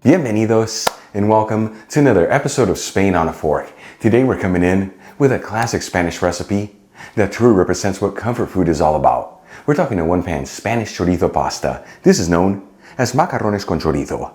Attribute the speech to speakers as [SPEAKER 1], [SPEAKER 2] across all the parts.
[SPEAKER 1] Bienvenidos and welcome to another episode of Spain on a Fork. Today we're coming in with a classic Spanish recipe that truly represents what comfort food is all about. We're talking a one-pan Spanish chorizo pasta. This is known as Macarrones con Chorizo.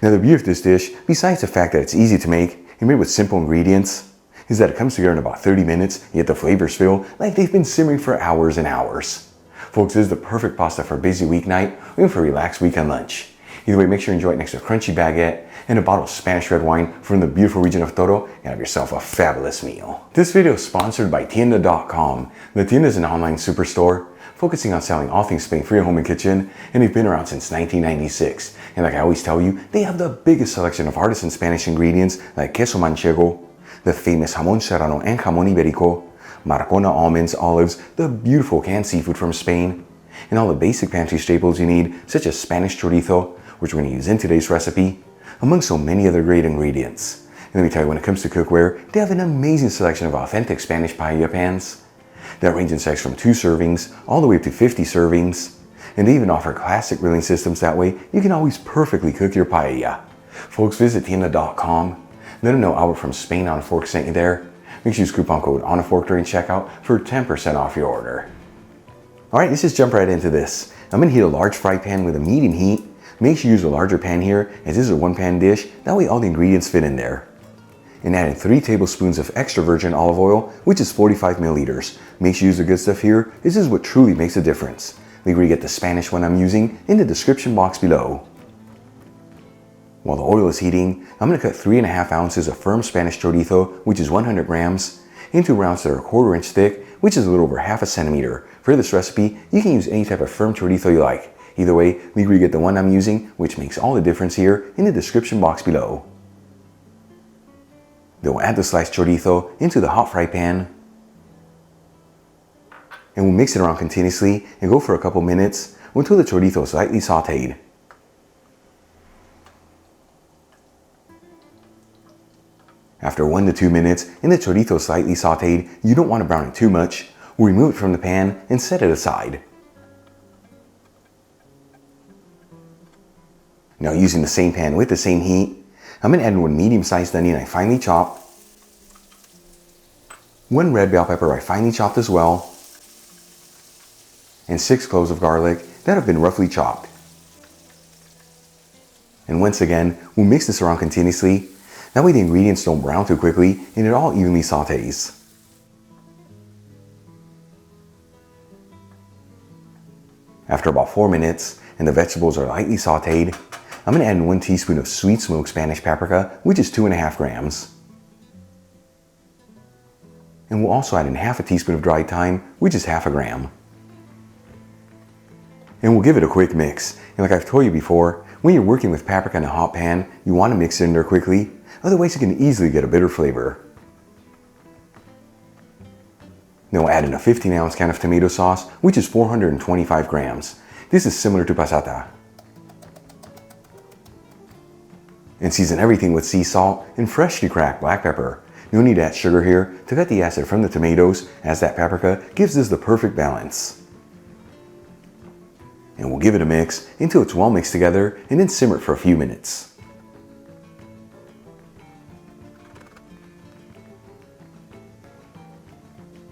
[SPEAKER 1] Now the beauty of this dish, besides the fact that it's easy to make and made with simple ingredients, is that it comes together in about 30 minutes, yet the flavors feel like they've been simmering for hours and hours. Folks, this is the perfect pasta for a busy weeknight or even for a relaxed weekend lunch. Either way, make sure you enjoy it next to a crunchy baguette and a bottle of Spanish red wine from the beautiful region of Toro and have yourself a fabulous meal. This video is sponsored by Tienda.com. The Tienda is an online superstore focusing on selling all things Spain for your home and kitchen, and they've been around since 1996. And like I always tell you, they have the biggest selection of artisan Spanish ingredients like queso manchego, the famous jamón serrano and jamón ibérico, Marcona almonds, olives, the beautiful canned seafood from Spain, and all the basic pantry staples you need, such as Spanish chorizo, which we're going to use in today's recipe, among so many other great ingredients. And let me tell you, when it comes to cookware, they have an amazing selection of authentic Spanish paella pans that range in size from 2 servings all the way up to 50 servings. And they even offer classic grilling systems, that way you can always perfectly cook your paella. Folks, visit Tienda.com. Let them know Albert from Spain on a Fork sent you there. Make sure you use coupon code on a fork during checkout for 10% off your order. Alright, let's just jump right into this. I'm going to heat a large fry pan with a medium heat. Make sure you use a larger pan here, as this is a one-pan dish, that way all the ingredients fit in there. And add in 3 tablespoons of extra virgin olive oil, which is 45 milliliters. Make sure you use the good stuff here. This is what truly makes a difference. Make sure you get the Spanish one I'm using in the description box below. While the oil is heating, I'm going to cut 3.5 ounces of firm Spanish chorizo, which is 100 grams, into rounds that are 1/4 inch thick, which is a little over 1/2 centimeter. For this recipe, you can use any type of firm chorizo you like. Either way, make sure you get the one I'm using, which makes all the difference here, in the description box below. Then we'll add the sliced chorizo into the hot fry pan, and we'll mix it around continuously and go for a couple minutes until the chorizo is lightly sauteed. After 1 to 2 minutes and the chorizo is slightly sauteed, you don't want to brown it too much. We'll remove it from the pan and set it aside. Now, using the same pan with the same heat, I'm going to add in 1 medium-sized onion I finely chopped, 1 red bell pepper I finely chopped as well, and 6 cloves of garlic that have been roughly chopped. And once again, we'll mix this around continuously. That way the ingredients don't brown too quickly and it all evenly sautés. After about 4 minutes and the vegetables are lightly sauteed, I'm going to add in 1 teaspoon of sweet smoked Spanish paprika, which is 2.5 grams. And we'll also add in 1/2 teaspoon of dried thyme, which is 1/2 gram. And we'll give it a quick mix. And like I've told you before, when you're working with paprika in a hot pan, you want to mix it in there quickly, otherwise you can easily get a bitter flavor. Then we'll add in a 15-ounce can of tomato sauce, which is 425 grams. This is similar to passata. And season everything with sea salt and freshly cracked black pepper. No need to add sugar here to cut the acid from the tomatoes, as that paprika gives this the perfect balance. And we'll give it a mix until it's well mixed together and then simmer it for a few minutes.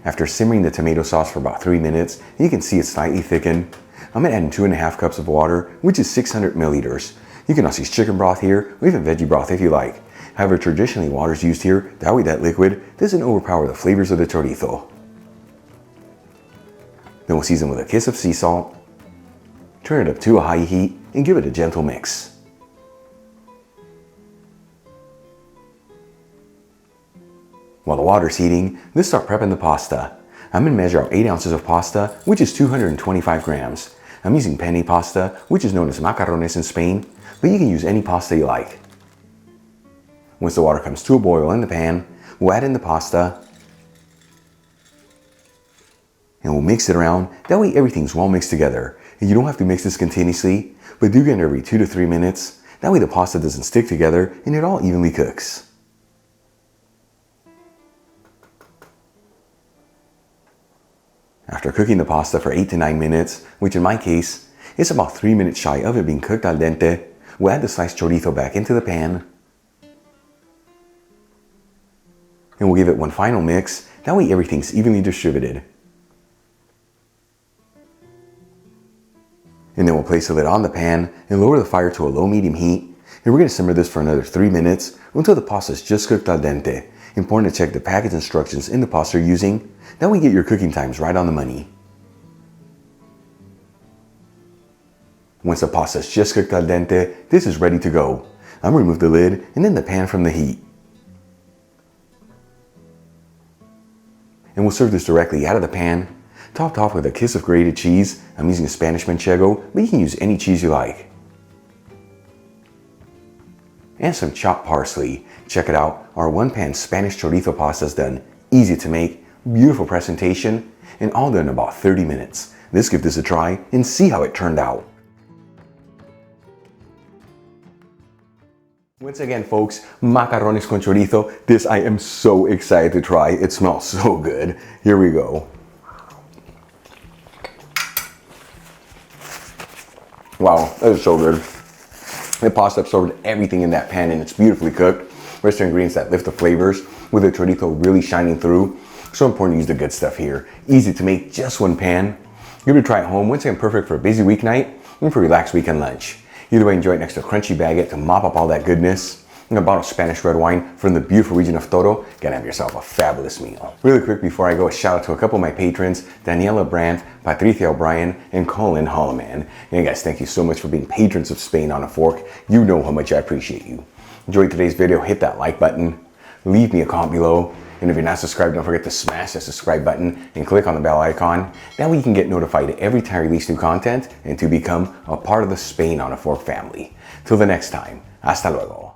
[SPEAKER 1] After simmering the tomato sauce for about 3 minutes, you can see it's slightly thickened. I'm going to add in 2.5 cups of water, which is 600 milliliters. You can also use chicken broth here, or even veggie broth if you like. However, traditionally water is used here, that way that liquid doesn't overpower the flavors of the chorizo. Then we'll season with a kiss of sea salt, turn it up to a high heat, and give it a gentle mix. While the water's heating, let's start prepping the pasta. I'm going to measure out 8 ounces of pasta, which is 225 grams. I'm using penne pasta, which is known as macarrones in Spain, but you can use any pasta you like. Once the water comes to a boil in the pan, we'll add in the pasta, and we'll mix it around. That way everything's well mixed together. And you don't have to mix this continuously, but do get it every 2 to 3 minutes. That way the pasta doesn't stick together and it all evenly cooks. After cooking the pasta for 8 to 9 minutes, which in my case is about 3 minutes shy of it being cooked al dente, we'll add the sliced chorizo back into the pan. And we'll give it one final mix. That way everything's evenly distributed. And then we'll place the lid on the pan and lower the fire to a low-medium heat. And we're going to simmer this for another 3 minutes until the pasta is just cooked al dente. Important to check the package instructions in the pasta you're using. That way you get your cooking times right on the money. Once the pasta is just cooked al dente, this is ready to go. I'm going to remove the lid and then the pan from the heat. And we'll serve this directly out of the pan, topped off with a kiss of grated cheese. I'm using a Spanish Manchego, but you can use any cheese you like. And some chopped parsley. Check it out, our one-pan Spanish chorizo pasta is done. Easy to make, beautiful presentation, and all done in about 30 minutes. Let's give this a try and see how it turned out. Once again, folks, macarrones con chorizo. This I am so excited to try. It smells so good. Here we go. Wow, that is so good. The pasta absorbed everything in that pan and it's beautifully cooked. Rest of ingredients that lift the flavors with the chorizo really shining through. So important to use the good stuff here. Easy to make, just one pan. Give it a try at home. Once again, perfect for a busy weeknight and for a relaxed weekend lunch. Either way, enjoy it next to a crunchy baguette to mop up all that goodness. And a bottle of Spanish red wine from the beautiful region of Toro. Gotta have yourself a fabulous meal. Really quick before I go, a shout out to a couple of my patrons, Daniela Brandt, Patricia O'Brien, and Colin Holloman. And guys, thank you so much for being patrons of Spain on a Fork. You know how much I appreciate you. Enjoyed today's video, hit that like button, leave me a comment below. And if you're not subscribed, don't forget to smash that subscribe button and click on the bell icon. That way you can get notified every time I release new content and to become a part of the Spain on a Fork family. Till the next time, hasta luego.